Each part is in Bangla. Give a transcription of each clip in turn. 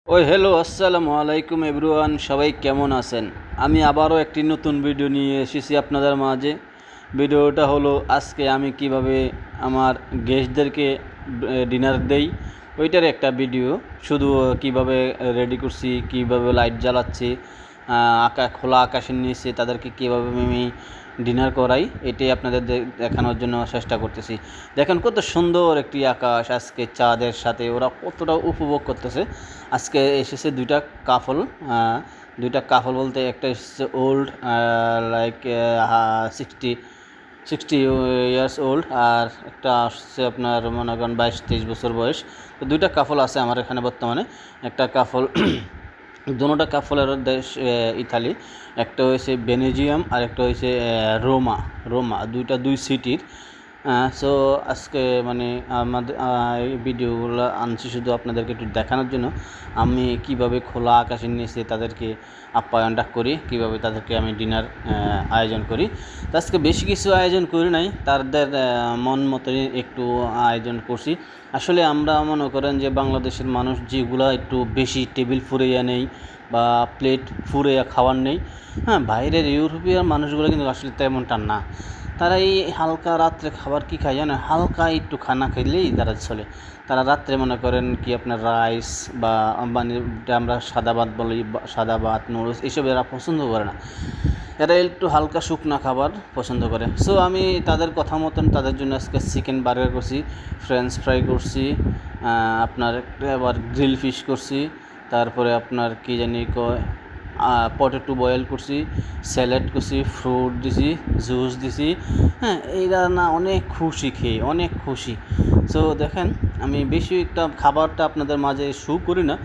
হ্যালো, আসসালামু আলাইকুম এভরিওয়ান, সবাই কেমন আছেন? আমি আবারও একটি নতুন ভিডিও নিয়ে এসেছি আপনাদের মাঝে। ভিডিওটা হলো আজকে আমি কিভাবে আমার গেস্টদেরকে ডিনার দেই ওইটার একটা ভিডিও। শুধু কিভাবে রেডি করছি, কিভাবে লাইট জ্বালাচ্ছি, খোলা আকাশের নিচে তাদেরকে কীভাবে আমি ডিনার করাই, এটাই আপনাদের দেখানোর জন্য চেষ্টা করতেছি। দেখেন কত সুন্দর একটি আকাশ, আজকে চাঁদের সাথে ওরা কতটা উপভোগ করতেছে। আজকে এসেছে দুইটা কাপল বলতে একটা এসেছে ওল্ড, লাইক 60 ইয়ার্স ওল্ড, আর একটা আসছে আপনার মনে করেন 22-23 বছর বয়স। তো দুইটা কাপল আছে আমার এখানে বর্তমানে। একটা কাপল দুটোটা কাপলের দেশ ইতালি, একটা হয়েছে বেলজিয়াম আর একটা হয়েছে রোমা, দুই সিটির। সো আজকে মানে আমাদের এই ভিডিওগুলো আনছি শুধু আপনাদেরকে একটু দেখানোর জন্য আমি কিভাবে খোলা আকাশের নিচে তাদেরকে আপ্যায়নটা করি, কিভাবে তাদেরকে আমি ডিনার আয়োজন করি। তো আজকে বেশি কিছু আয়োজন করি নাই, তাদের মন মতোই একটু আয়োজন করছি। আসলে আমরা মনে করেন যে বাংলাদেশের মানুষ যেগুলো একটু বেশি টেবিল ফুরাইয়া নেই বা প্লেট ফুরাইয়া খাওয়ার নেই, বাইরের ইউরোপীয় মানুষগুলো কিন্তু আসলে তেমনটা না। তারা এই হালকা রাত্রে খাবার কী খায় জানেন? হালকা একটু খানা খেলেই তারা চলে। তারা রাত্রে মনে করেন কি আপনার রাইস বা মানে আমরা সাদা ভাত বলি, সাদা ভাত নুডলস এইসব এরা পছন্দ করে না। এরা একটু হালকা শুকনা খাবার পছন্দ করে। সো আমি তাদের কথা মতন তাদের জন্য আজকে চিকেন বার্গার করছি, ফ্রেঞ্চ ফ্রাই করছি, আপনার আবার গ্রিল ফিশ করছি, তারপরে আপনার কী জানি কয় পটেটো বয়েল করছি, স্যালাড করছি, ফ্রুট দিছি, জুস দিছি। এইরা না অনেক খুশি, খেয়ে অনেক খুশি। সো দেখেন, আমি বেশি একটা খাবারটা আপনাদের মাঝে শো করি না,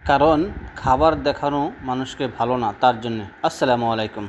কারণ খাবার দেখানো মানুষকে ভালো না, তার জন্যে। আসসালামু আলাইকুম।